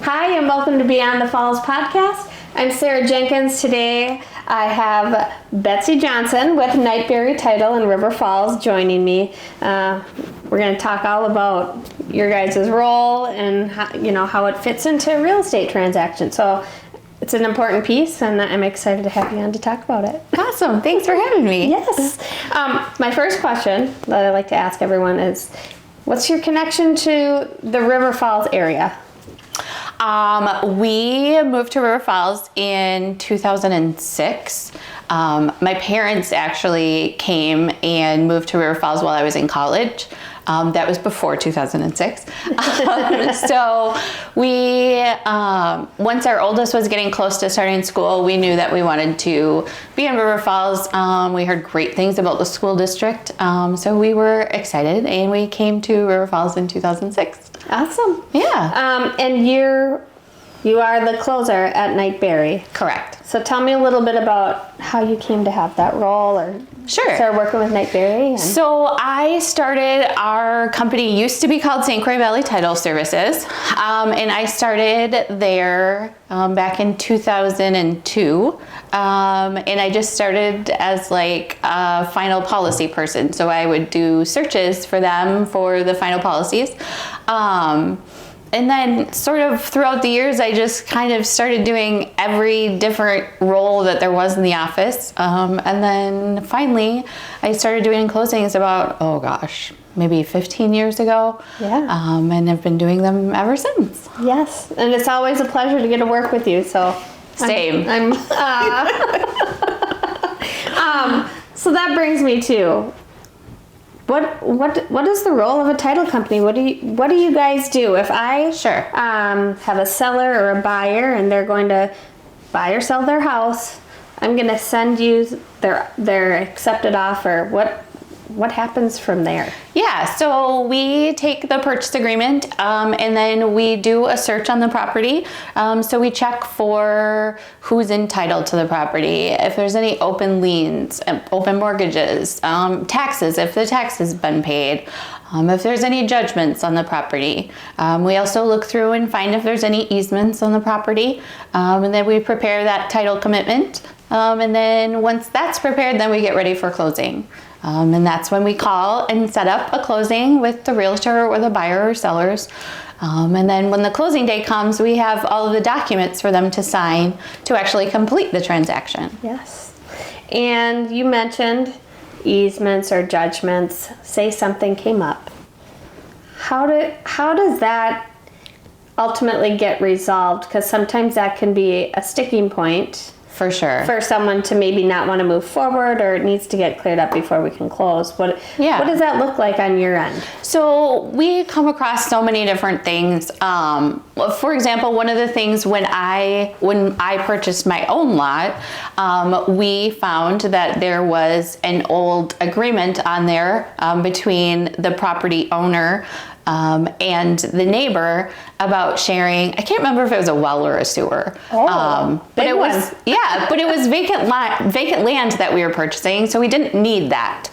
Hi, and welcome to Beyond the Falls podcast. I'm Sarah Jenkins. Today I have Betsy Johnson with Knightberry Title in River Falls joining me. We're going to talk all about your guys' role and how it fits into a real estate transaction. So it's an important piece, and I'm excited to have you on to talk about it. Awesome. Thanks for having me. Yes. My first question that I like to ask everyone is, what's your connection to the River Falls area? We moved to River Falls in 2006. My parents actually came and moved to River Falls while I was in college. That was before 2006. So we, once our oldest was getting close to starting school, we knew that we wanted to be in River Falls. We heard great things about the school district. So we were excited and we came to River Falls in 2006. Awesome. Yeah. And you are the closer at Knightberry. Correct. So tell me a little bit about how you came to have that role, or Sure. started working with Knightberry. So I started, our company used to be called Croix Valley Title Services, and I started there back in 2002, and I just started as like a final policy person. So I would do searches for them for the final policies. And then sort of throughout the years, I just kind of started doing every different role that there was in the office. And then finally, I started doing closings about, maybe 15 years ago. Yeah. And I've been doing them ever since. Yes, and it's always a pleasure to get to work with you. So Same. So that brings me to what is the role of a title company? What do you guys do? If I have a seller or a buyer and they're going to buy or sell their house, I'm going to send you their accepted offer. What happens from there? Yeah, so we take the purchase agreement and then we do a search on the property. So we check for who's entitled to the property, if there's any open liens, open mortgages, taxes, if the tax has been paid, if there's any judgments on the property. We also look through and find if there's any easements on the property, and then we prepare that title commitment. And then once that's prepared, then we get ready for closing. And that's when we call and set up a closing with the realtor or the buyer or sellers. And then when the closing day comes, we have all of the documents for them to sign to actually complete the transaction. Yes. And you mentioned easements or judgments. Say something came up. How does that ultimately get resolved? Because sometimes that can be a sticking point. For sure. For someone to maybe not want to move forward, or it needs to get cleared up before we can close. What does that look like on your end? So we come across so many different things. For example, one of the things when I purchased my own lot, we found that there was an old agreement on there between the property owner and the neighbor about sharing, I can't remember if it was a well or a sewer. But it was vacant land that we were purchasing, so we didn't need that.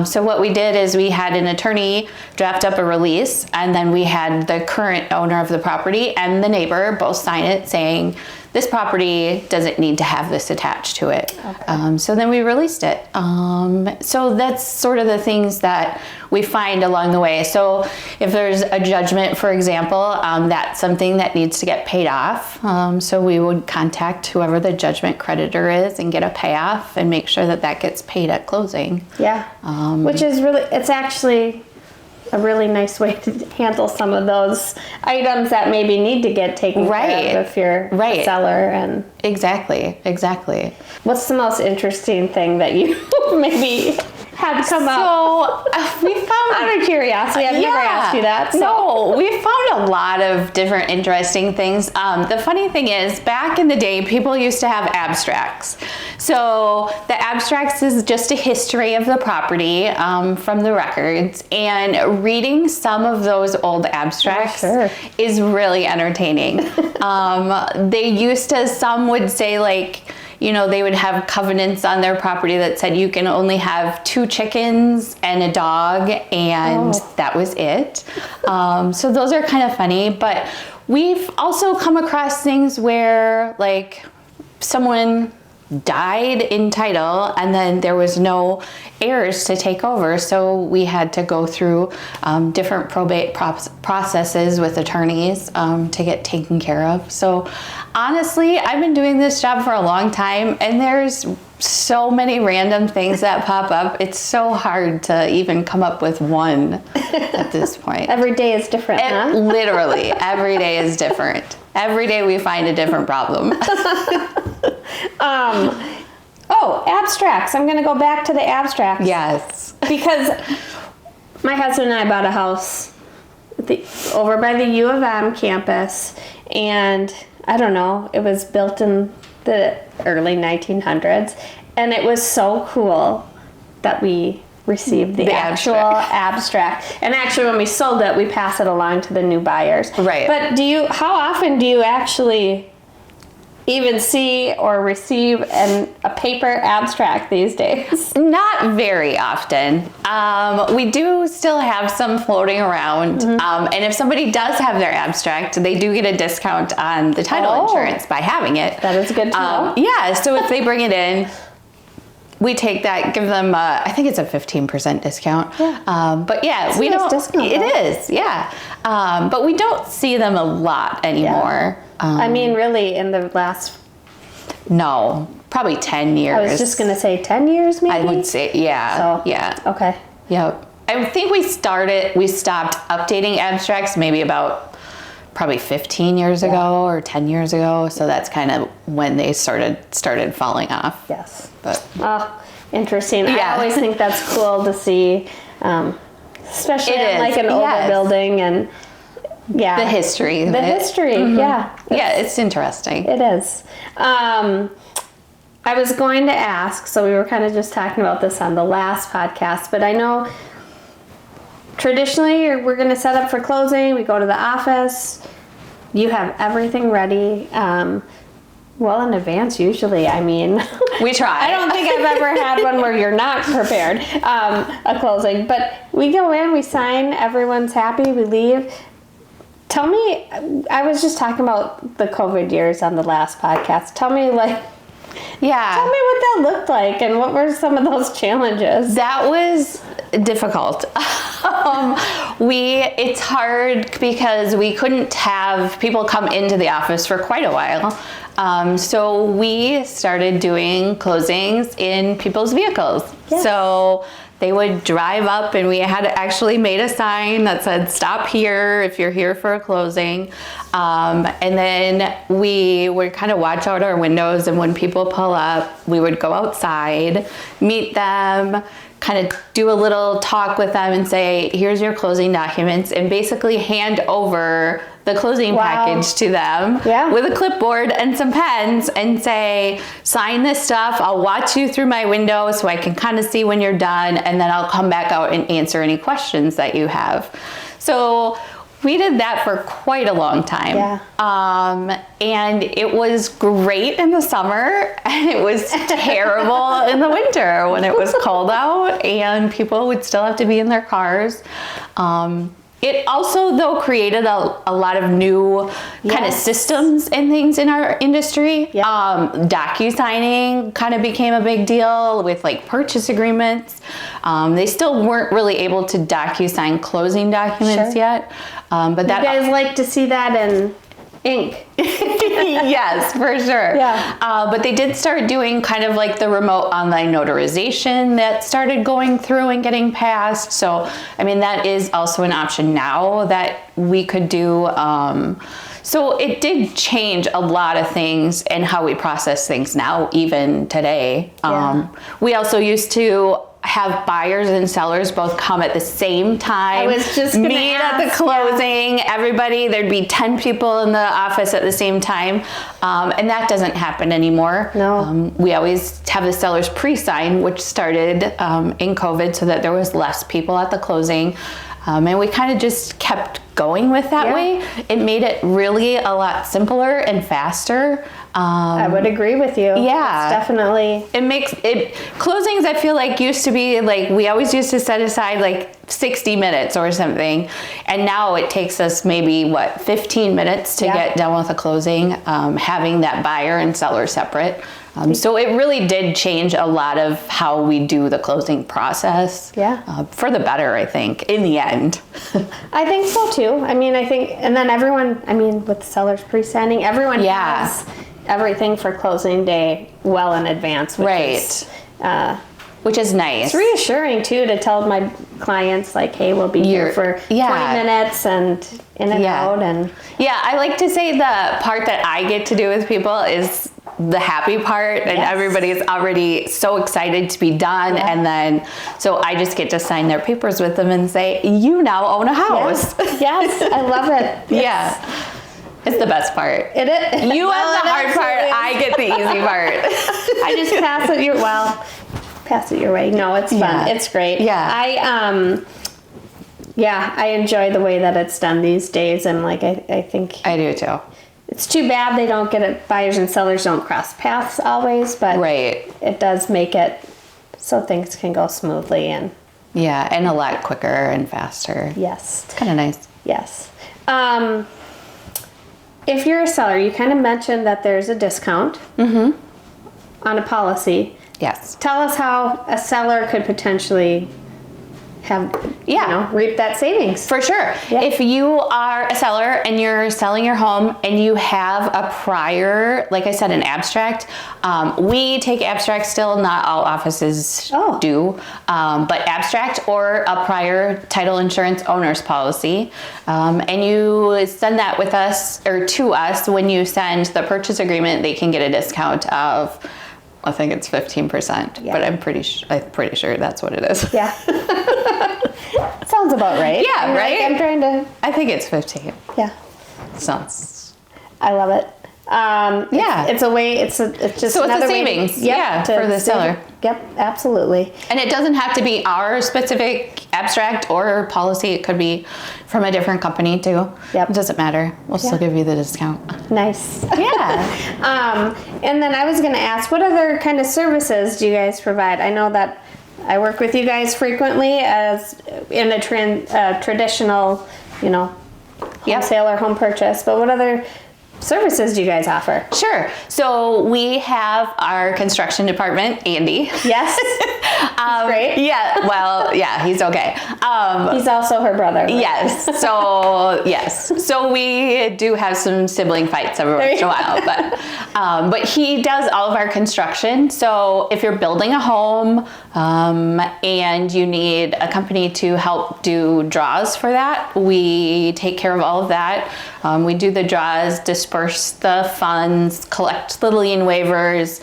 So what we did is we had an attorney draft up a release, and then we had the current owner of the property and the neighbor both sign it saying, this property doesn't need to have this attached to it. Okay. So then we released it. So that's sort of the things that we find along the way. So if there's a judgment, for example, that's something that needs to get paid off. So we would contact whoever the judgment creditor is and get a payoff and make sure that gets paid at closing. Yeah, which is it's actually a really nice way to handle some of those items that maybe need to get taken care of if you're a seller. And Exactly. What's the most interesting thing that you maybe had come up? So we found, out of curiosity, I've never asked you that. So. No, we found a lot of different interesting things. The funny thing is, back in the day, people used to have abstracts. So the abstracts is just a history of the property from the records, and reading some of those old abstracts is really entertaining. They used to, some would say like, they would have covenants on their property that said you can only have 2 chickens and a dog, and that was it. So those are kind of funny. But we've also come across things where like someone died in title and then there was no heirs to take over, so we had to go through different probate processes with attorneys to get taken care of. So honestly, I've been doing this job for a long time and there's so many random things that pop up. It's so hard to even come up with one at this point. Every day is different, huh? Literally, every day is different. Every day we find a different problem. Abstracts. I'm going to go back to the abstracts. Yes. Because my husband and I bought a house over by the U of M campus, and I don't know, it was built in the early 1900s, and it was so cool that we received the actual abstract. And actually, when we sold it, we pass it along to the new buyers. Right. But how often do you actually even see or receive a paper abstract these days? Not very often. We do still have some floating around. And if somebody does have their abstract, they do get a discount on the title insurance by having it. That is good to know. Yeah, so if they bring it in, we take that, give them, I think it's a 15% discount. Yeah. But yeah, it's a nice discount, it is, yeah. But we don't see them a lot anymore. Yeah. I mean, really, in the last... No, probably 10 years. I was just going to say 10 years, maybe? I would say, yeah. So, yeah. Okay. Yep. I think we stopped updating abstracts maybe about probably 15 years ago or 10 years ago. So that's kind of when they started falling off. Yes. But interesting. Yeah. I always think that's cool to see, especially in like an older building and... Yeah. The history. The history, yeah. Yeah, it's interesting. It is. I was going to ask, so we were kind of just talking about this on the last podcast, but I know traditionally we're going to set up for closing. We go to the office. You have everything ready. Well in advance, usually. I mean, we try. I don't think I've ever had one where you're not prepared, a closing. But we go in, we sign, everyone's happy, we leave. Tell me, I was just talking about the COVID years on the last podcast. Tell me what that looked like and what were some of those challenges? That was difficult. It's hard because we couldn't have people come into the office for quite a while. So we started doing closings in people's vehicles. Yes. So they would drive up and we had actually made a sign that said, "Stop here if you're here for a closing." And then we would kind of watch out our windows, and when people pull up, we would go outside, meet them, kind of do a little talk with them and say, "Here's your closing documents," and basically hand over the closing package to them with a clipboard and some pens and say, "Sign this stuff. I'll watch you through my window so I can kind of see when you're done, and then I'll come back out and answer any questions that you have." So we did that for quite a long time. Yeah. And it was great in the summer and it was terrible in the winter when it was cold out and people would still have to be in their cars. It also, though, created a lot of new kind of systems and things in our industry. DocuSigning kind of became a big deal with like purchase agreements. They still weren't really able to DocuSign closing documents yet. But that, you guys like to see that in ink. Yes, for sure. Yeah. But they did start doing kind of like the remote online notarization that started going through and getting passed. So, I mean, that is also an option now that we could do. So it did change a lot of things in how we process things now, even today. We also used to have buyers and sellers both come at the same time. I was just gonna meet at the closing. Everybody, there'd be 10 people in the office at the same time, and that doesn't happen anymore. No. We always have the sellers pre-sign, which started in COVID, so that there was less people at the closing. And we kind of just kept going with that way. It made it really a lot simpler and faster. I would agree with you. Yeah. It's definitely. It makes it, closings I feel like used to be like, we always used to set aside like 60 minutes or something. And now it takes us maybe 15 minutes to get done with a closing, having that buyer and seller separate. So it really did change a lot of how we do the closing process. For the better, I think, in the end. I think so too. I mean, and then everyone, with sellers pre-signing, everyone has everything for closing day well in advance. Which is nice. It's reassuring too to tell my clients like, hey, we'll be here for 20 minutes and in and out. And I like to say the part that I get to do with people is the happy part, and everybody's already so excited to be done. And then, so I just get to sign their papers with them and say, you now own a house. Yes, I love it. It's the best part. It is. You have the hard part. I get the easy part. I just pass it your way. No, it's fun. It's great. I enjoy the way that it's done these days, and I think I do too. It's too bad they don't get it. Buyers and sellers don't cross paths always, but it does make it so things can go smoothly and a lot quicker and faster. Yes, it's kind of nice. Yes. If you're a seller, you kind of mentioned that there's a discount on a policy. Yes. Tell us how a seller could potentially have, reap that savings. For sure. If you are a seller and you're selling your home and you have a prior, like I said, an abstract, we take abstract still, not all offices do, but abstract or a prior title insurance owner's policy. And you send that with us or to us. When you send the purchase agreement, they can get a discount of, I think it's 15%, but I'm pretty sure that's what it is. Yeah. Sounds about right. Yeah, right? I think it's 15. Yeah. Sounds. I love it. It's a way, it's just so another it's a savings, for the seller. Yep, absolutely. And it doesn't have to be our specific abstract or policy. It could be from a different company too. Yep. It doesn't matter. We'll still give you the discount. Nice. Yeah. And then I was going to ask, what other kind of services do you guys provide? I know that I work with you guys frequently as in a traditional, home sale or home purchase, but what other services do you guys offer? Sure. So we have our construction department, Andy. Yes. Great. Yeah. Well, yeah, he's okay. He's also her brother. Right? Yes. So yes. So we do have some sibling fights every once in a while, but he does all of our construction. So if you're building a home and you need a company to help do draws for that, we take care of all of that. We do the draws, disperse the funds, collect the lien waivers,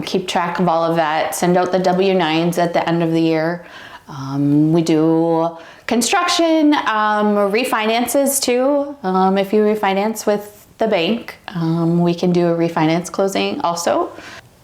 keep track of all of that, send out the W-9s at the end of the year. We do construction, refinances too. If you refinance with the bank, we can do a refinance closing also.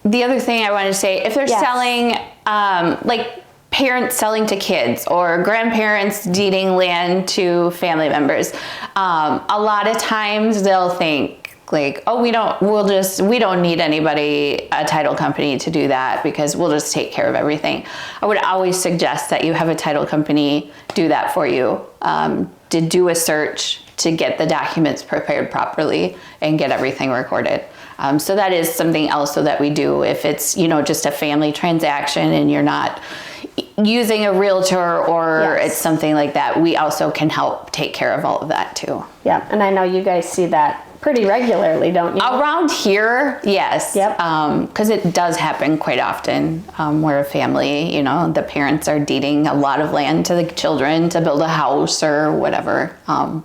The other thing I wanted to say, if they're selling, like parents selling to kids or grandparents deeding land to family members, a lot of times they'll think like, oh, we don't need anybody, a title company to do that because we'll just take care of everything. I would always suggest that you have a title company do that for you, to do a search, to get the documents prepared properly and get everything recorded. So that is something else that we do if it's, just a family transaction and you're not using a realtor or it's something like that. We also can help take care of all of that too. Yeah, and I know you guys see that pretty regularly, don't you? Around here, yes. Yep. Because it does happen quite often where a family, the parents are deeding a lot of land to the children to build a house or whatever.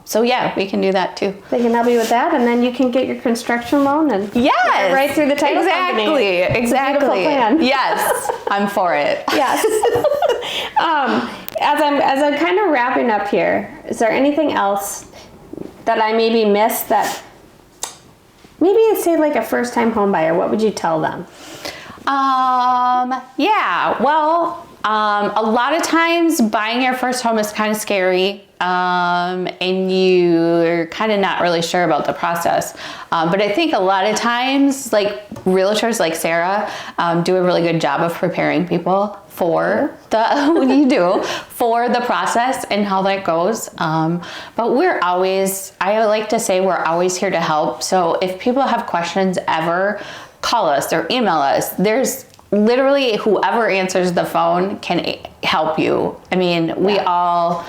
So yeah, we can do that too. They can help you with that, and then you can get your construction loan and get right through the title company. Exactly. Plan. Yes, I'm for it. Yes. As I'm kind of wrapping up here, is there anything else that I maybe missed that? Maybe say like a first-time home buyer, what would you tell them? Yeah, well, A lot of times buying your first home is kind of scary, and you're kind of not really sure about the process. But I think a lot of times, like realtors like Sarah do a really good job of preparing people for the process and how that goes. But I like to say we're always here to help. So if people have questions ever, call us or email us. There's literally whoever answers the phone can help you. I mean, we all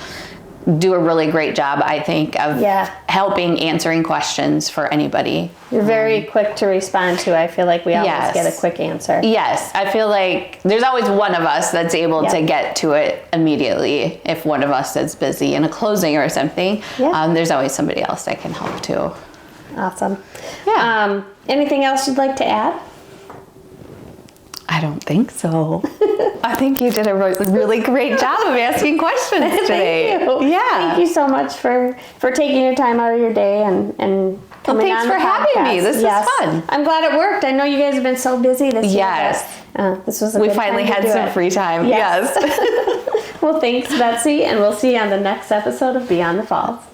do a really great job, I think, of helping answering questions for anybody. You're very quick to respond to. I feel like we always get a quick answer. Yes, I feel like there's always one of us that's able to get to it immediately. If one of us is busy in a closing or something, there's always somebody else that can help too. Awesome. Yeah. Anything else you'd like to add? I don't think so. I think you did a really great job of asking questions today. Thank you. Yeah. Thank you so much for taking your time out of your day and coming thanks on for the having me. This was fun. I'm glad it worked. I know you guys have been so busy this year. Yes. This was a we good finally time to had some free time. Yes. Well, thanks, Betsy, and we'll see you on the next episode of Beyond the Falls.